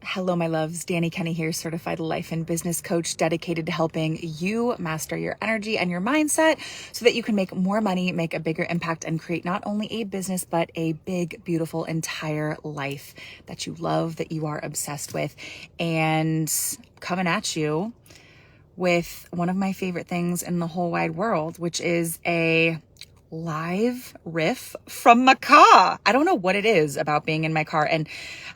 Hello, my loves. Dani Kenney here, certified life and business coach dedicated to helping you master your energy and your mindset so that you can make more money, make a bigger impact, and create not only a business, but a big, beautiful, entire life that you love, that you are obsessed with. And coming at you with one of my favorite things in the whole wide world, which is a live riff from my car. I don't know what it is about being in my car. And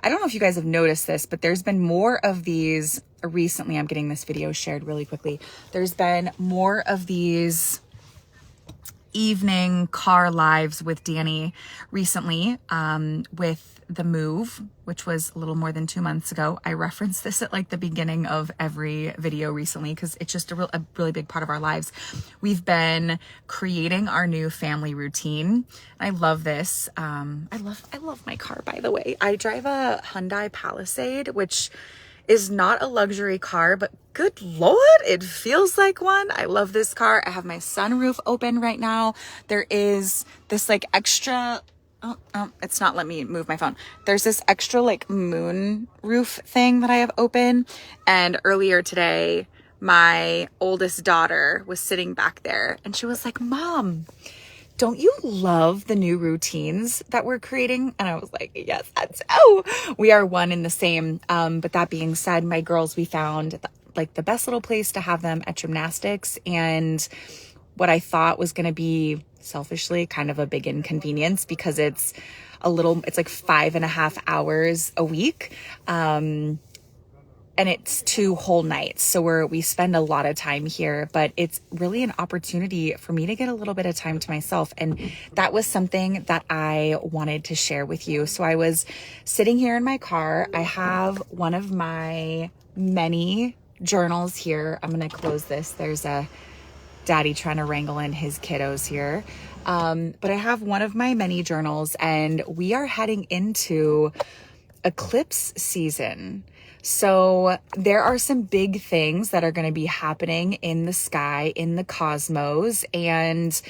I don't know if you guys have noticed this, but there's been more of these recently. I'm getting this video shared really quickly. There's been more of these evening car lives with Dani recently, with the move, which was a little more than 2 months ago. I referenced this at like the beginning of every video recently because it's just a really big part of our lives. We've been creating our new family routine. I love this. I love my car, by the way. I drive a Hyundai Palisade, which is not a luxury car, but good Lord, it feels like one. I love this car. I have my sunroof open right now. There is this like extra, it's not letting me move my phone. There's this extra like moon roof thing that I have open. And earlier today, my oldest daughter was sitting back there and she was like, Mom, don't you love the new routines that we're creating? And I was like, yes, that's we are one and the same. But that being said, my girls, we found like the best little place to have them at gymnastics. And what I thought was going to be selfishly kind of a big inconvenience because it's like 5.5 hours a week. And it's 2 whole nights. So we spend a lot of time here, but it's really an opportunity for me to get a little bit of time to myself. And that was something that I wanted to share with you. So I was sitting here in my car. I have one of my many journals here. I'm going to close this. There's a daddy trying to wrangle in his kiddos here. But I have one of my many journals and we are heading into eclipse season. So there are some big things that are going to be happening in the sky, in the cosmos. And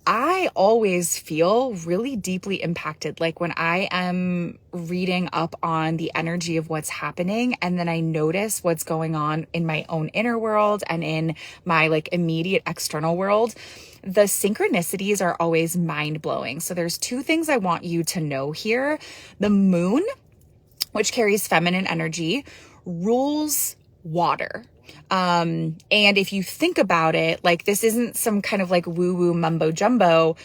I always feel really deeply impacted. Like when I am reading up on the energy of what's happening, and then I notice what's going on in my own inner world and in my like immediate external world, the synchronicities are always mind blowing. So there's 2 things I want you to know here. The moon, which carries feminine energy, rules water. And if you think about it, like this isn't some kind of like woo-woo mumbo jumbo.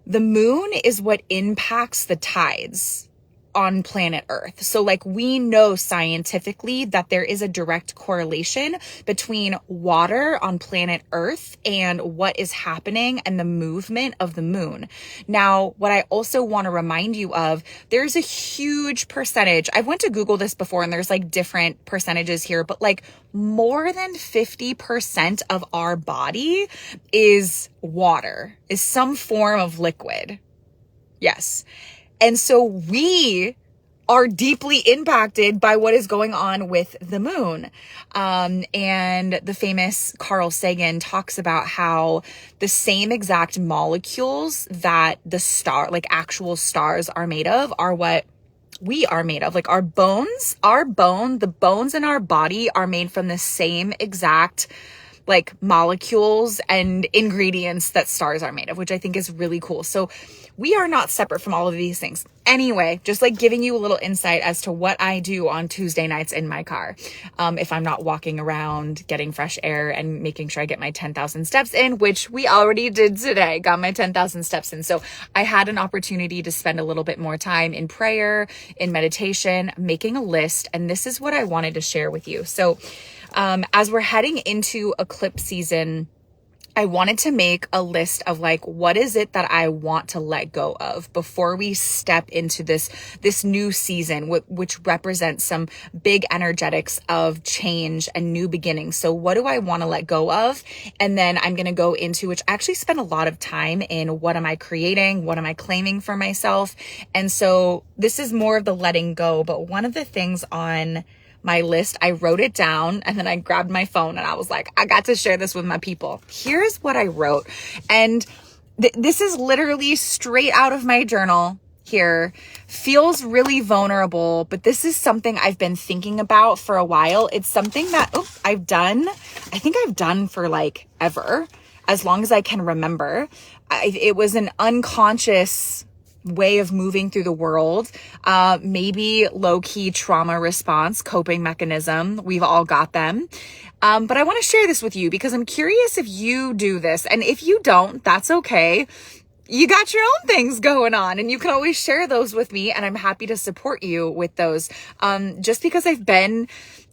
The moon is what impacts the tides on planet Earth. So like we know scientifically that there is a direct correlation between water on planet Earth and what is happening and the movement of the moon. Now, what I also want to remind you of, there's a huge percentage. I went to Google this before and there's like different percentages here, but like more than 50% of our body is water, is some form of liquid. Yes. And so we are deeply impacted by what is going on with the moon. And the famous Carl Sagan talks about how the same exact molecules that the star, like actual stars are made of, are what we are made of. Like the bones in our body are made from the same exact like molecules and ingredients that stars are made of, which I think is really cool. So we are not separate from all of these things. Anyway, just like giving you a little insight as to what I do on Tuesday nights in my car. If I'm not walking around getting fresh air and making sure I get my 10,000 steps in, which we already did today, got my 10,000 steps in. So I had an opportunity to spend a little bit more time in prayer, in meditation, making a list. And this is what I wanted to share with you. So as we're heading into eclipse season, I wanted to make a list of like, what is it that I want to let go of before we step into this new season, which represents some big energetics of change and new beginnings. So what do I want to let go of? And then I'm going to go into, which I actually spend a lot of time in, what am I creating? What am I claiming for myself? And so this is more of the letting go. But one of the things on my list, I wrote it down and then I grabbed my phone and I was like, I got to share this with my people. Here's what I wrote. And this is literally straight out of my journal. here feels really vulnerable, but this is something I've been thinking about for a while. It's something that I think I've done for like ever, as long as I can remember. It was an unconscious way of moving through the world, maybe low-key trauma response, coping mechanism. We've all got them. But I want to share this with you because I'm curious if you do this. And if you don't, that's okay. You got your own things going on and you can always share those with me, and I'm happy to support you with those. Just because I've been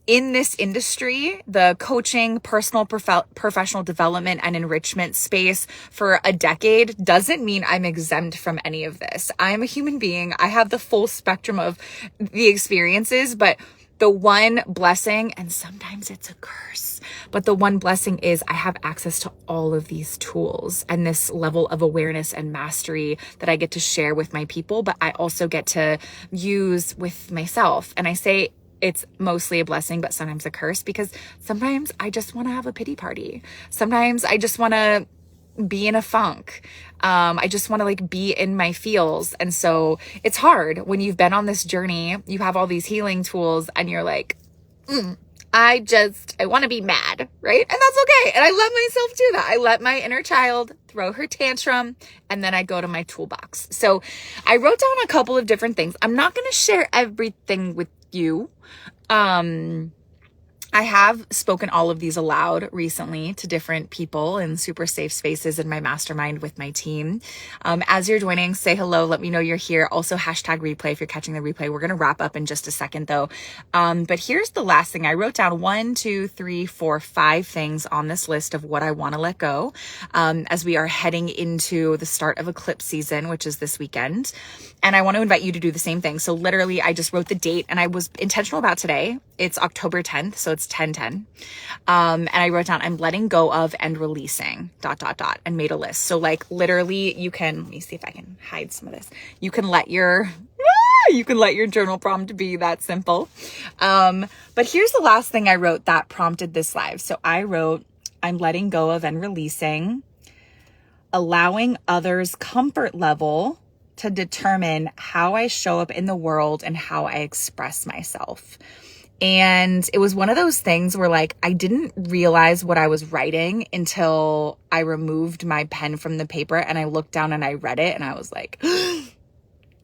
in this industry, the coaching, personal, professional development and enrichment space for a decade doesn't mean I'm exempt from any of this. I'm a human being. I have the full spectrum of the experiences, but the one blessing, and sometimes it's a curse, but the one blessing is I have access to all of these tools and this level of awareness and mastery that I get to share with my people, but I also get to use with myself. And I say it's mostly a blessing, but sometimes a curse, because sometimes I just want to have a pity party. Sometimes I just want to be in a funk. I just want to like be in my feels. And so it's hard when you've been on this journey, you have all these healing tools and you're like, I want to be mad, right? And that's okay. And I let myself do that. I let my inner child throw her tantrum, and then I go to my toolbox. So I wrote down a couple of different things. I'm not going to share everything with you. I have spoken all of these aloud recently to different people in super safe spaces in my mastermind with my team. As you're joining, say hello. Let me know you're here. Also hashtag replay if you're catching the replay. We're going to wrap up in just a second though. But here's the last thing. I wrote down 1, 2, 3, 4, 5 things on this list of what I want to let go as we are heading into the start of Eclipse season, which is this weekend. And I want to invite you to do the same thing. So literally I just wrote the date and I was intentional about today. It's October 10th. So it's 10/10. And I wrote down, I'm letting go of and releasing ... and made a list. So like literally you can, let me see if I can hide some of this. You can let your journal prompt be that simple. But here's the last thing I wrote that prompted this live. So I wrote, I'm letting go of and releasing, allowing others' comfort level to determine how I show up in the world and how I express myself. And it was one of those things where like, I didn't realize what I was writing until I removed my pen from the paper and I looked down and I read it and I was like, oh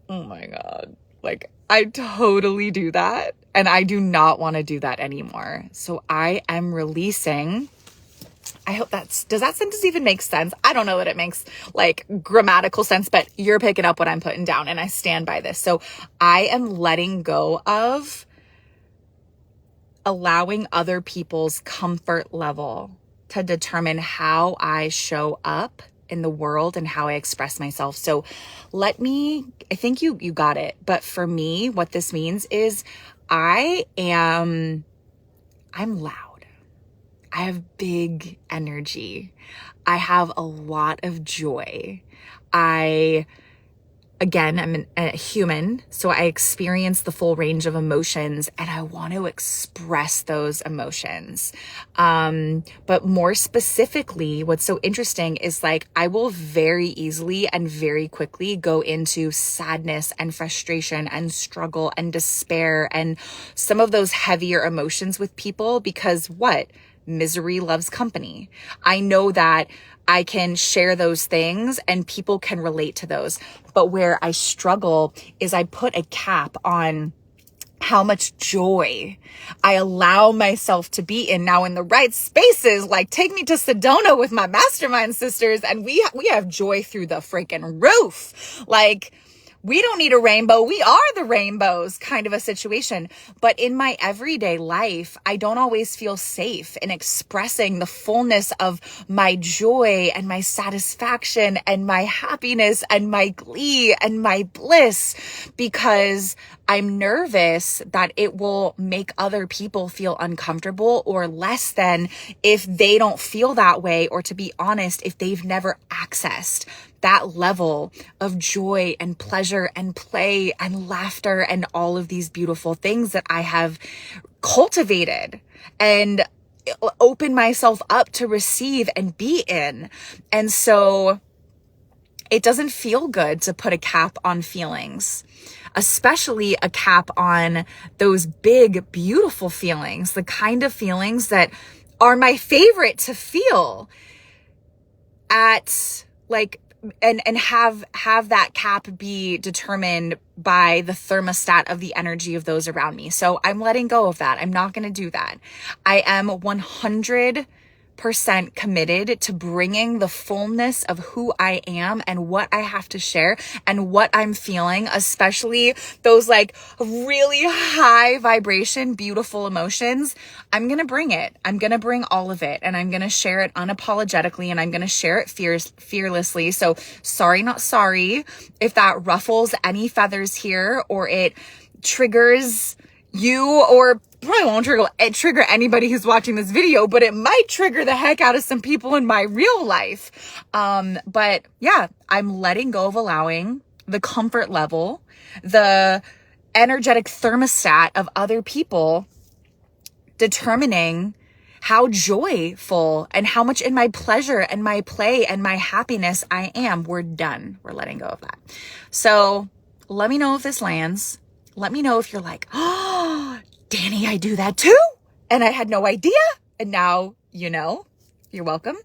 my God, like I totally do that. And I do not want to do that anymore. So I am releasing. I hope does that sentence even make sense? I don't know that it makes like grammatical sense, but you're picking up what I'm putting down and I stand by this. So I am letting go of allowing other people's comfort level to determine how I show up in the world and how I express myself. So I think you got it. But for me, what this means is I'm loud. I have big energy. I have a lot of joy. Again, I'm a human, so I experience the full range of emotions and I want to express those emotions. But more specifically, what's so interesting is like, I will very easily and very quickly go into sadness and frustration and struggle and despair and some of those heavier emotions with people because misery loves company. I know that I can share those things and people can relate to those. But where I struggle is I put a cap on how much joy I allow myself to be in. Now in the right spaces, like take me to Sedona with my mastermind sisters and we have joy through the freaking roof. Like, we don't need a rainbow. We are the rainbows kind of a situation. But in my everyday life, I don't always feel safe in expressing the fullness of my joy and my satisfaction and my happiness and my glee and my bliss because I'm nervous that it will make other people feel uncomfortable or less than if they don't feel that way, or to be honest, if they've never accessed that level of joy and pleasure and play and laughter and all of these beautiful things that I have cultivated and open myself up to receive and be in. And so It doesn't feel good to put a cap on feelings, especially a cap on those big, beautiful feelings, the kind of feelings that are my favorite to feel at like, and have that cap be determined by the thermostat of the energy of those around me. So I'm letting go of that. I'm not going to do that. I am 100% committed to bringing the fullness of who I am and what I have to share and what I'm feeling, especially those like really high vibration, beautiful emotions. I'm going to bring it. I'm going to bring all of it, and I'm going to share it unapologetically, and I'm going to share it fearlessly. So sorry, not sorry if that ruffles any feathers here, or it triggers you, or probably won't trigger anybody who's watching this video, but it might trigger the heck out of some people in my real life. But yeah, I'm letting go of allowing the comfort level, the energetic thermostat of other people determining how joyful and how much in my pleasure and my play and my happiness I am. We're done. We're letting go of that. So let me know if this lands. Let me know if you're like, oh, Dani, I do that too, and I had no idea, and now you know. You're welcome.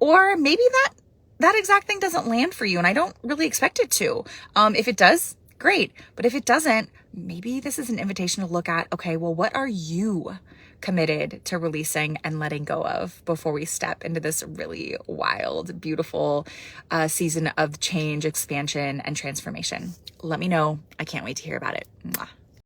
Or maybe that exact thing doesn't land for you, and I don't really expect it to. If it does, great. But if it doesn't, maybe this is an invitation to look at, okay, well, what are you committed to releasing and letting go of before we step into this really wild, beautiful season of change, expansion, and transformation? Let me know. I can't wait to hear about it. Mwah.